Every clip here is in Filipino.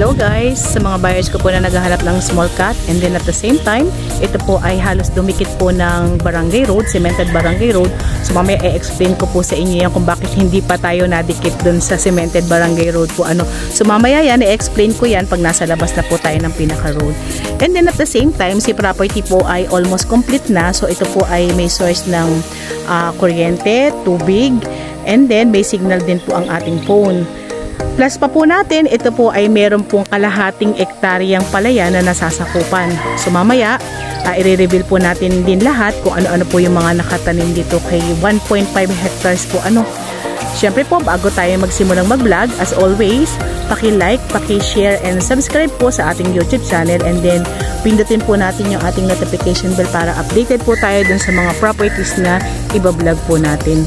Hello guys, sa mga buyers ko po na naghahanap ng small cut, and then at the same time, ito po ay halos dumikit po ng barangay road, cemented barangay road. So mamaya i-explain ko po sa inyo yan kung bakit hindi pa tayo nadikit dun sa cemented barangay road po. So mamaya yan, i-explain ko yan pag nasa labas na po tayo ng pinaka road. And then at the same time, si property po ay almost complete na. So ito po ay may source ng kuryente, tubig, and then may signal din po ang ating phone. Plus pa po natin, ito po ay meron pong kalahating ektaryang palayan na nasasakupan. So mamaya, i-reveal po natin din lahat kung ano-ano po yung mga nakatanim dito kay 1.5 hectares po. Siyempre po, bago tayo magsimulang mag-vlog, as always, paki-like, paki-share, and subscribe po sa ating YouTube channel, and then pindutin po natin yung ating notification bell para updated po tayo dun sa mga properties na iba-vlog po natin.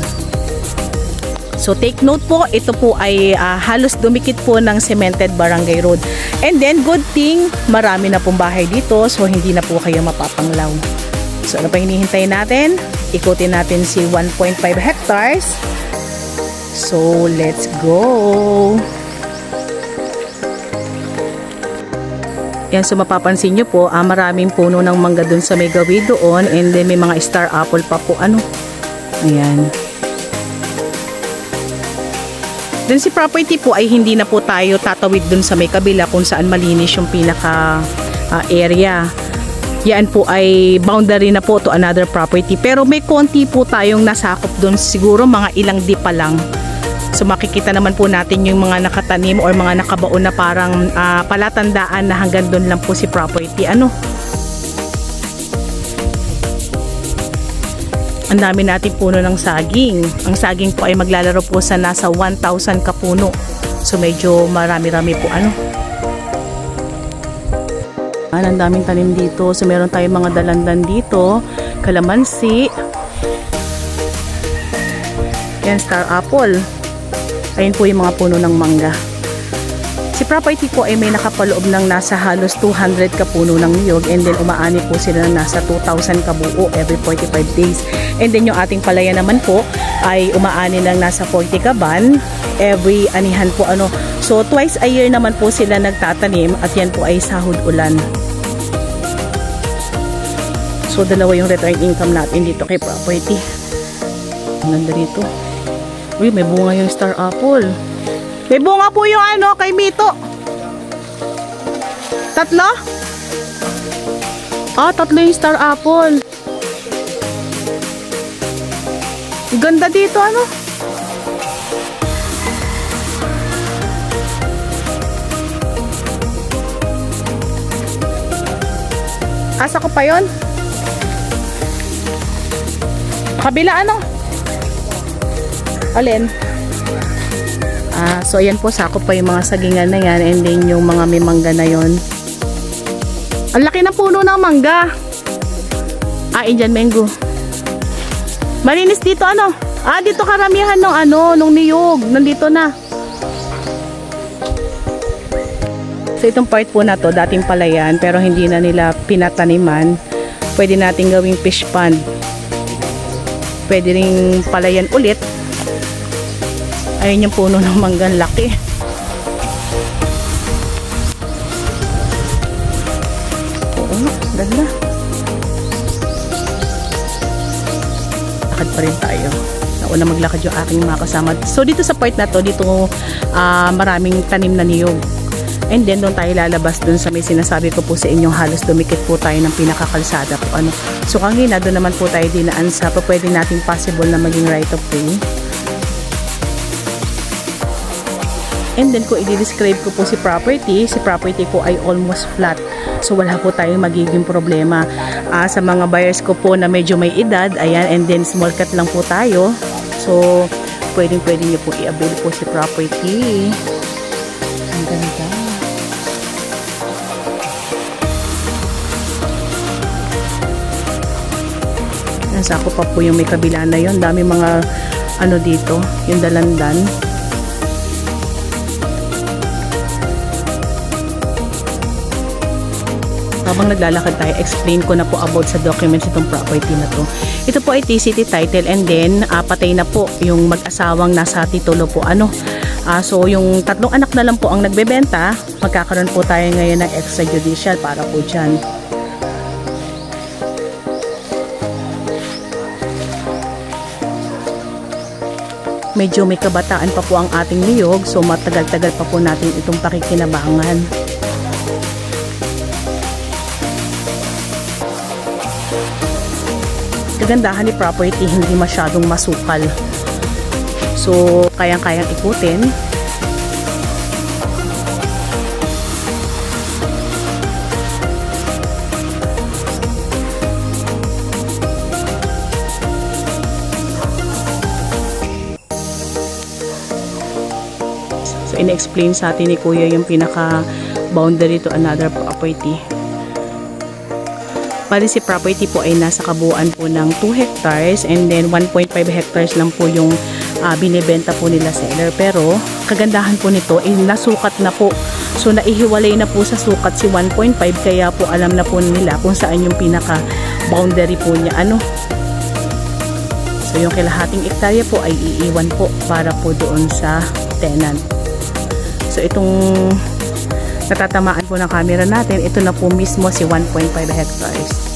So take note po, ito po ay halos dumikit po ng cemented barangay road. And then good thing, marami na pong bahay dito, so hindi na po kayo mapapanglaw. So ano pa hinihintay natin? Ikutin natin si 1.5 hectares. So let's go! Yan, so mapapansin nyo po, maraming puno ng mangga dun sa may gawid doon, and then may mga star apple pa po. Ayan. Then si property po ay hindi na po tayo tatawid dun sa may kabila kung saan malinis yung pinaka area. Yan po ay boundary na po to another property. Pero may konti po tayong nasakop dun, siguro mga ilang di pa lang. So makikita naman po natin yung mga nakatanim or mga nakabaon na parang palatandaan na hanggang dun lang po si property. Ang dami natin puno ng saging. Ang saging po ay maglalaro po sa nasa 1,000 kapuno. So medyo marami-rami po ang daming tanim dito. So meron tayong mga dalandan dito, kalamansi. Yan, star apple. Ayun po yung mga puno ng mangga. Si property po ay may nakapaloob ng nasa halos 200 kapuno ng niyog, and then umaani po sila ng nasa 2,000 kabuo every 45 days. And then yung ating palaya naman po ay umaani ng nasa 40 kaban every anihan po. So twice a year naman po sila nagtatanim, at yan po ay sahod ulan. So dalawa yung return income natin dito kay property. Ganda dito. Uy, may bunga yung star apple. May bunga po yung kay Mito. Tatlo? Tatlo yung star apple. Ganda dito, Asa ko pa yun? Kabila, Alin? So ayan po, sakop pa yung mga sagingan na yan, and then yung mga may mangga na yon. Ang laki ng puno ng mangga. Indian mango. Malinis dito, dito karamihan nung niyog. Nandito na. So itong part po na to, dating palayan, pero hindi na nila pinataniman. Pwede natin gawing fish pond. Pwede ring palayan ulit. Ayun yung puno ng manggang laki. Oo, ganda. Lakad pa rin tayo. Nauna maglakad yung aking mga kasama. So dito sa part na to, dito maraming tanim na niyog. And then doon tayo lalabas doon sa may sinasabi ko po sa inyo, halos dumikit po tayo ng pinakakalsada po. So kanina doon naman po tayo dinaan sa pwede natin possible na maging right of way. And then kung i-describe ko po si property po ay almost flat. So wala po tayong magiging problema. Sa mga buyers ko po na medyo may edad, ayan, and then small cut lang po tayo. So pwede nyo po i-avail po si property. Ang ganda. Nasako pa po yung may kabila na yun. Dami mga dito, yung dalandan. Habang naglalakad tayo, explain ko na po about sa documents itong property na to. Ito po ay TCT title, and then patay na po yung mag-asawang nasa titulo po. So yung 3 anak na lang po ang nagbebenta, magkakaroon po tayo ngayon ng extrajudicial para po dyan. Medyo may kabataan pa po ang ating niyog, so matagal-tagal pa po natin itong pakikinabangan. Kagandahan ni property, hindi masyadong masukal. So, kayang-kayang ikutin. So, ina-explain sa atin ni Kuya yung pinaka-boundary to another property. Bali si property po ay nasa kabuuan po ng 2 hectares and then 1.5 hectares lang po yung binibenta po nila seller. Pero kagandahan po nito ay nasukat na po. So naihiwalay na po sa sukat si 1.5 kaya po alam na po nila kung saan yung pinaka-boundary po niya. So yung kalahating ektarya po ay iiwan po para po doon sa tenant. So itong natatamaan po ng camera natin, ito na po mismo si 1.5 hectares.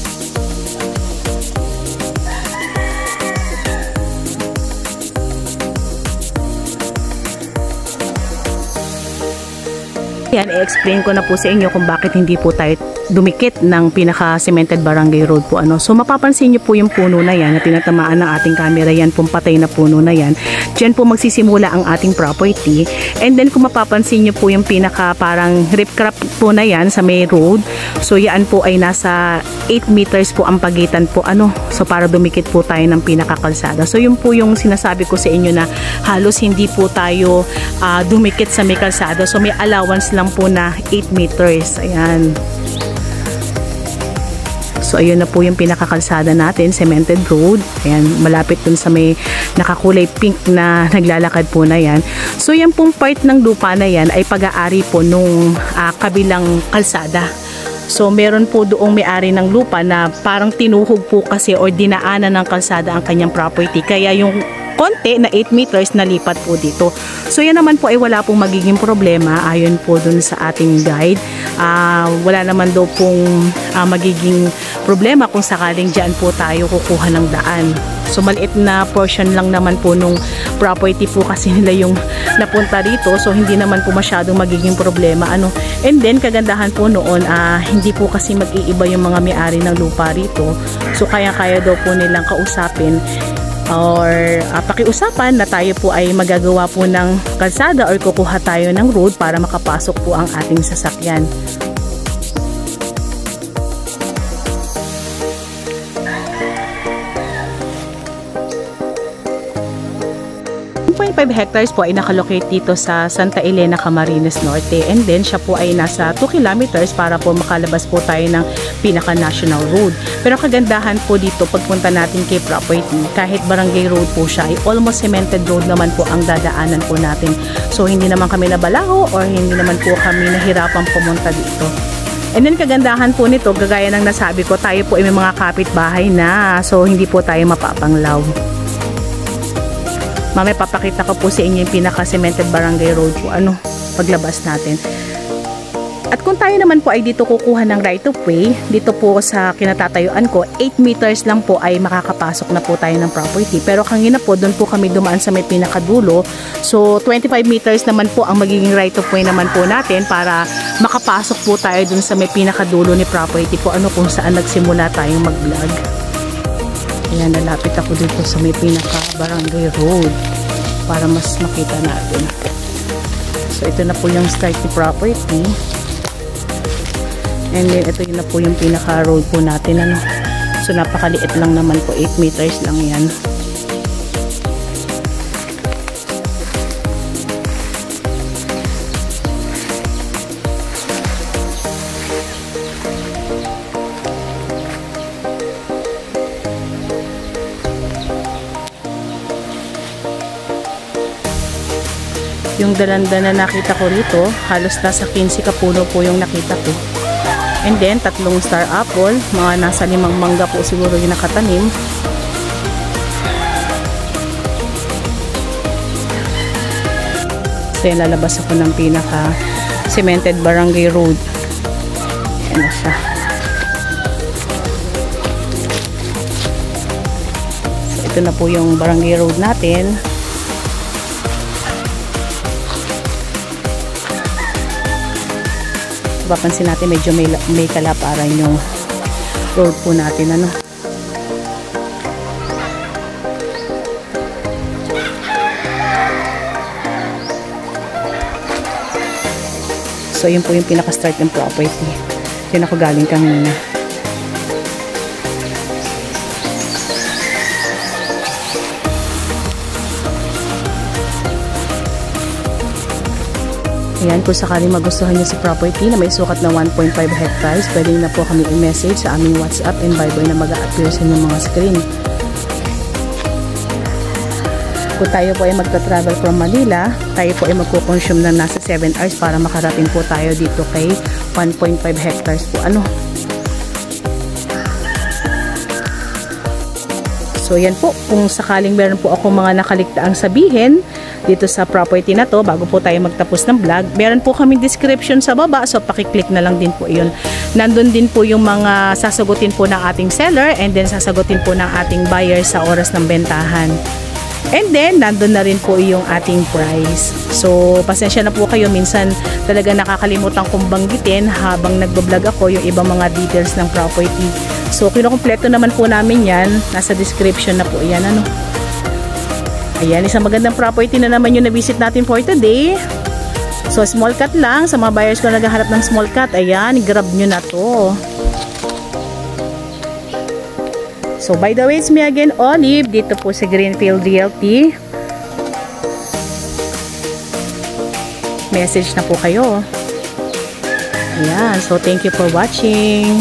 Yan, i-explain ko na po sa inyo kung bakit hindi po tayo dumikit ng pinaka-cemented barangay road po. So mapapansin nyo po yung puno na yan na tinatamaan ng ating camera, yan pong patay na puno na yan. Diyan po magsisimula ang ating property. And then kung mapapansin nyo po yung pinaka parang rip-crap po na yan sa may road. So yan po ay nasa 8 meters po ang pagitan po. So para dumikit po tayo ng pinaka-kalsada. So yun po yung sinasabi ko sa inyo na halos hindi po tayo dumikit sa may kalsada. So may allowance lang po na 8 meters. Ayan. So ayun na po yung pinakakalsada natin, cemented road. Ayan, malapit dun sa may nakakulay pink na naglalakad po na yan. So yan pong part ng lupa na yan ay pag-aari po nung kabilang kalsada. So meron po doong may-ari ng lupa na parang tinuhog po kasi or dinaanan ng kalsada ang kanyang property. Kaya yung konti na 8 meters nalipat po dito. So yan naman po ay wala pong magiging problema ayon po dun sa ating guide. Wala naman daw pong magiging problema kung sakaling dyan po tayo kukuha ng daan. So maliit na portion lang naman po nung property po kasi nila yung napunta dito. So hindi naman po masyadong magiging problema. And then kagandahan po noon, hindi po kasi mag-iiba yung mga may-ari ng lupa rito. So kaya-kaya daw po nilang kausapin or pakiusapan na tayo po ay magagawa po ng kalsada or kukuha tayo ng road para makapasok po ang ating sasakyan. 1.5 hectares po ay nakalocate dito sa Santa Elena, Camarines Norte, and then siya po ay nasa 2 kilometers para po makalabas po tayo ng pinaka-national road. Pero kagandahan po dito pagpunta natin kay property, kahit barangay road po siya, ay almost cemented road naman po ang dadaanan po natin. So hindi naman kami nabalaho or hindi naman po kami nahirapan pumunta dito. And then kagandahan po nito, gagaya ng nasabi ko, tayo po ay may mga kapitbahay na, so hindi po tayo mapapanglaw. Mamaya papakita ko po sa inyo yung pinaka-cemented barangay road po, paglabas natin. At kung tayo naman po ay dito kukuha ng right of way, dito po sa kinatatayuan ko, 8 meters lang po ay makakapasok na po tayo ng property. Pero kanina po, doon po kami dumaan sa may pinakadulo. So, 25 meters naman po ang magiging right of way naman po natin para makapasok po tayo doon sa may pinakadulo ni property po, kung saan nagsimula tayong mag-vlog. Ayan, nalapit ako dito sa may pinaka-barangay road para mas makita natin. So, ito na po yung start ni property. And then, ito yun na po yung pinaka-road po natin. So, napakaliit lang naman po. 8 meters lang yan. Yung dalanda na nakita ko rito, halos nasa 15 kapuno po yung nakita ko. And then, 3 star apple, mga nasa 5 mangga po siguro yung nakatanim. So yan, lalabas ako ng pinaka cemented barangay road. Yan na siya. So ito na po yung barangay road natin. Papansin natin medyo may kalaparan yung road po natin, ano. So yun po yung pinaka-start ng property. Yun ako galing kanina. Ayan, kung sakaling magustuhan nyo sa property na may sukat na 1.5 hectares, pwede na po kami i-message sa aming WhatsApp and Viber na mag-a-appear sa inyong mga screen. Kung tayo po ay magta-travel from Manila, tayo po ay magkukonsume ng nasa 7 hours para makarating po tayo dito kay 1.5 hectares po. Ano? So yan po, kung sakaling meron po ako mga nakaligtaang sabihin dito sa property na to, bago po tayo magtapos ng vlog, meron po kami description sa baba, so pakiclick na lang din po yun. Nandun din po yung mga sasagutin po ng ating seller and then sasagutin po ng ating buyer sa oras ng bentahan. And then, nandun na rin po yung ating price. So, pasensya na po kayo. Minsan, talaga nakakalimutan kong banggitin habang nagbablog ako yung ibang mga details ng property. So, kinukumpleto naman po namin yan. Nasa description na po yan. Ano? Ayan, isang magandang property na naman yung na-visit natin for today. So, small cut lang. Sa mga buyers ko naghahanap ng small cut, ayan, grab nyo na to. So, by the way, it's me again, Olive, dito po sa Greenfield Realty. Message na po kayo. Ayan, so thank you for watching.